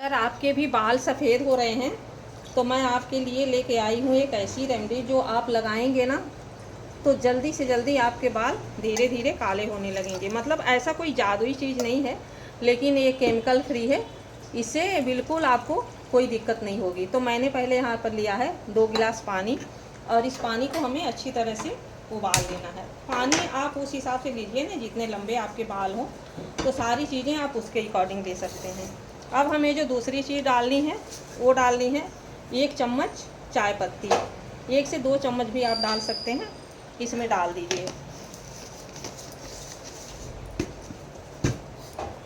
अगर आपके भी बाल सफ़ेद हो रहे हैं तो मैं आपके लिए लेके आई हूँ एक ऐसी रेमेडी जो आप लगाएंगे ना तो जल्दी से जल्दी आपके बाल धीरे धीरे काले होने लगेंगे। मतलब ऐसा कोई जादुई चीज़ नहीं है, लेकिन ये केमिकल फ्री है, इससे बिल्कुल आपको कोई दिक्कत नहीं होगी। तो मैंने पहले यहाँ पर लिया है 2 गिलास पानी, और इस पानी को हमें अच्छी तरह से उबाल लेना है। पानी आप उस हिसाब से लीजिए ना जितने लंबे आपके बाल हों, तो सारी चीज़ें आप उसके अकॉर्डिंग ले सकते हैं। अब हमें जो दूसरी चीज़ डालनी है वो डालनी है 1 चम्मच चाय पत्ती। 1 से 2 चम्मच भी आप डाल सकते हैं, इसमें डाल दीजिए।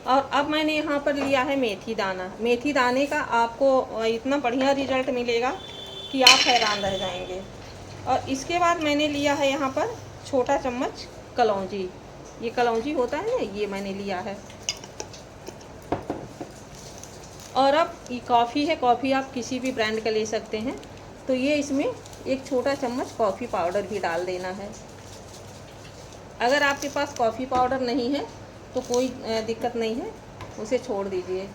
और अब मैंने यहाँ पर लिया है मेथी दाना। मेथी दाने का आपको इतना बढ़िया रिजल्ट मिलेगा कि आप हैरान रह जाएंगे। और इसके बाद मैंने लिया है यहाँ पर छोटा चम्मच कलौंजी। ये कलौंजी होता है ना, ये मैंने लिया है। और अब ये कॉफ़ी है, कॉफ़ी आप किसी भी ब्रांड का ले सकते हैं। तो ये इसमें 1 छोटा चम्मच कॉफ़ी पाउडर भी डाल देना है। अगर आपके पास कॉफ़ी पाउडर नहीं है तो कोई दिक्कत नहीं है, उसे छोड़ दीजिए।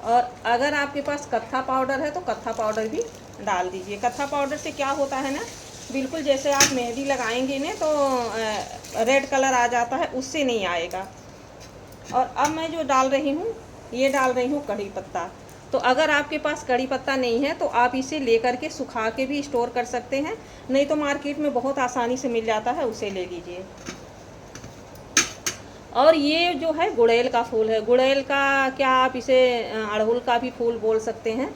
और अगर आपके पास कत्था पाउडर है तो कत्था पाउडर भी डाल दीजिए। कत्था पाउडर से क्या होता है ना, बिल्कुल जैसे आप मेहंदी लगाएंगे ना तो रेड कलर आ जाता है, उससे नहीं आएगा। और अब मैं जो डाल रही हूँ, ये डाल रही हूँ कड़ी पत्ता। तो अगर आपके पास कड़ी पत्ता नहीं है तो आप इसे लेकर के सुखा के भी स्टोर कर सकते हैं, नहीं तो मार्केट में बहुत आसानी से मिल जाता है, उसे ले लीजिए। और ये जो है गुड़ैल का फूल है। गुड़ैल का क्या आप इसे अड़हुल का भी फूल बोल सकते हैं।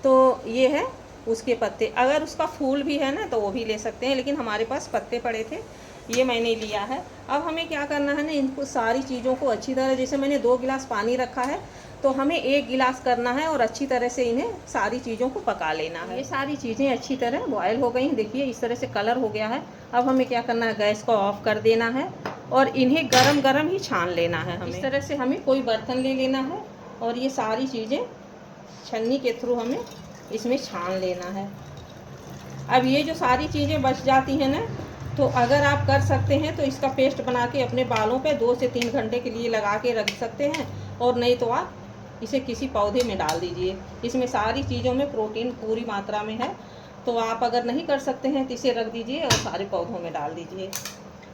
तो ये है उसके पत्ते। अगर उसका फूल भी है ना तो वो भी ले सकते हैं, लेकिन हमारे पास पत्ते पड़े थे, ये मैंने लिया है। अब हमें क्या करना है ना, इनको सारी चीज़ों को अच्छी तरह, जैसे मैंने 2 गिलास पानी रखा है तो हमें 1 गिलास करना है और अच्छी तरह से इन्हें सारी चीज़ों को पका लेना है। ये सारी चीज़ें अच्छी तरह बॉयल हो गई हैं, देखिए इस तरह से कलर हो गया है। अब हमें क्या करना है, गैस को ऑफ कर देना है और इन्हें गरम गरम ही छान लेना है। हमें इस तरह से हमें कोई बर्तन ले लेना है और ये सारी चीज़ें छन्नी के थ्रू हमें इसमें छान लेना है। अब ये जो सारी चीज़ें बच जाती हैं ना, तो अगर आप कर सकते हैं तो इसका पेस्ट बना के अपने बालों पे 2 से 3 घंटे के लिए लगा के रख सकते हैं, और नहीं तो आप इसे किसी पौधे में डाल दीजिए। इसमें सारी चीज़ों में प्रोटीन पूरी मात्रा में है, तो आप अगर नहीं कर सकते हैं तो इसे रख दीजिए और सारे पौधों में डाल दीजिए।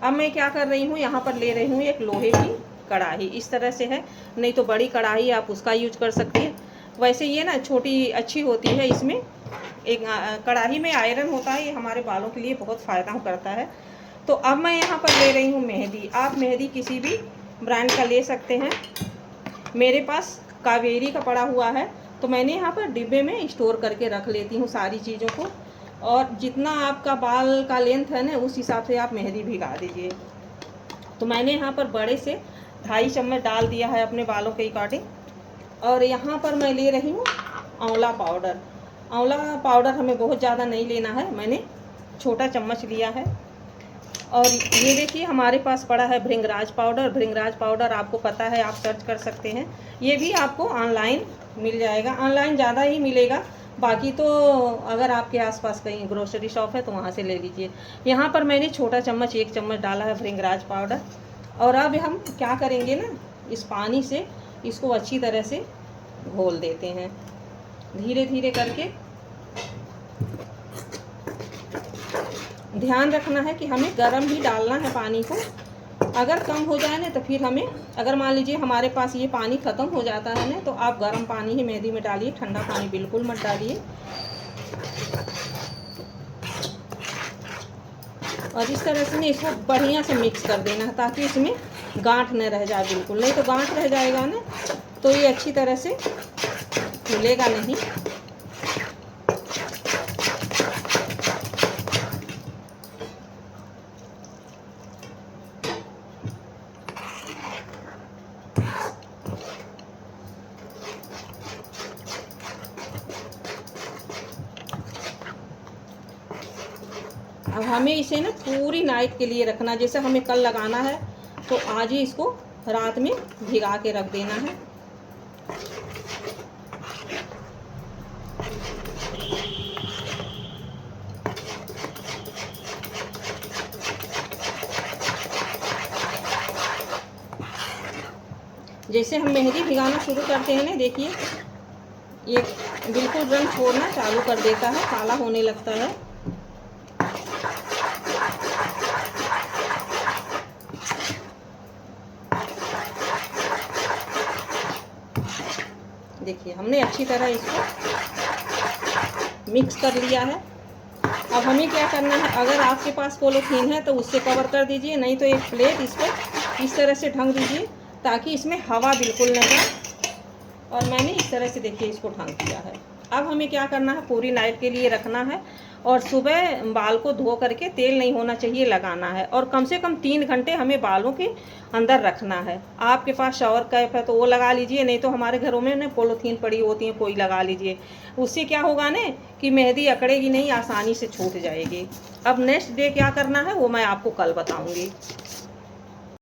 अब मैं क्या कर रही हूँ, यहाँ पर ले रही हूँ एक लोहे की कढ़ाई। इस तरह से है, नहीं तो बड़ी कढ़ाई आप उसका यूज कर सकती है। वैसे ये ना छोटी अच्छी होती है, इसमें एक कढ़ाई में आयरन होता है, ये हमारे बालों के लिए बहुत फ़ायदा करता है। तो अब मैं यहाँ पर ले रही हूँ मेहंदी। आप मेहंदी किसी भी ब्रांड का ले सकते हैं। मेरे पास कावेरी का पड़ा हुआ है, तो मैंने यहाँ पर डिब्बे में स्टोर करके रख लेती हूँ सारी चीज़ों को। और जितना आपका बाल का लेंथ है ना, उस हिसाब से आप मेहंदी भिगा दीजिए। तो मैंने यहाँ पर बड़े से 2.5 चम्मच डाल दिया है अपने बालों के अकॉर्डिंग। और यहाँ पर मैं ले रही हूँ आंवला पाउडर। आंवला पाउडर हमें बहुत ज़्यादा नहीं लेना है, मैंने छोटा चम्मच लिया है। और ये देखिए हमारे पास पड़ा है भृंगराज पाउडर। भृंगराज पाउडर आपको पता है, आप सर्च कर सकते हैं, ये भी आपको ऑनलाइन मिल जाएगा। ऑनलाइन ज़्यादा ही मिलेगा, बाकी तो अगर आपके आसपास कहीं ग्रोसरी शॉप है तो वहाँ से ले लीजिए। यहाँ पर मैंने छोटा चम्मच 1 चम्मच डाला है भृंगराज पाउडर। और अब हम क्या करेंगे ना, इस पानी से इसको अच्छी तरह से घोल देते हैं, धीरे धीरे करके। ध्यान रखना है कि हमें गर्म ही डालना है पानी को। अगर कम हो जाए ना तो फिर हमें, अगर मान लीजिए हमारे पास ये पानी ख़त्म हो जाता है ना, तो आप गर्म पानी ही मेहंदी में डालिए, ठंडा पानी बिल्कुल मत डालिए। और इस तरह से ना इसको बढ़िया से मिक्स कर देना है, ताकि इसमें गांठ न रह जाए बिल्कुल। नहीं तो गांठ रह जाएगा ना तो ये अच्छी तरह से फूलेगा नहीं। अब हमें इसे ना पूरी नाइट के लिए रखना। जैसे हमें कल लगाना है तो आज ही इसको रात में भिगा के रख देना है। जैसे हम मेहंदी भिगाना शुरू करते हैं ना, देखिए ये बिल्कुल रंग छोड़ना चालू कर देता है, काला होने लगता है। देखिए हमने अच्छी तरह इसको मिक्स कर लिया है। अब हमें क्या करना है, अगर आपके पास पॉलीथीन है तो उससे कवर कर दीजिए, नहीं तो एक प्लेट इस पर इस तरह से ढक दीजिए ताकि इसमें हवा बिल्कुल न जाए। और मैंने इस तरह से देखिए इसको ढक दिया है। अब हमें क्या करना है, पूरी नाइट के लिए रखना है और सुबह बाल को धो करके, तेल नहीं होना चाहिए, लगाना है। और कम से कम 3 घंटे हमें बालों के अंदर रखना है। आपके पास शावर कैप है तो वो लगा लीजिए, नहीं तो हमारे घरों में ना पॉलीथीन पड़ी होती है, कोई लगा लीजिए। उससे क्या होगा ना कि मेहंदी अकड़ेगी नहीं, आसानी से छूट जाएगी। अब नेक्स्ट डे क्या करना है वो मैं आपको कल बताऊँगी।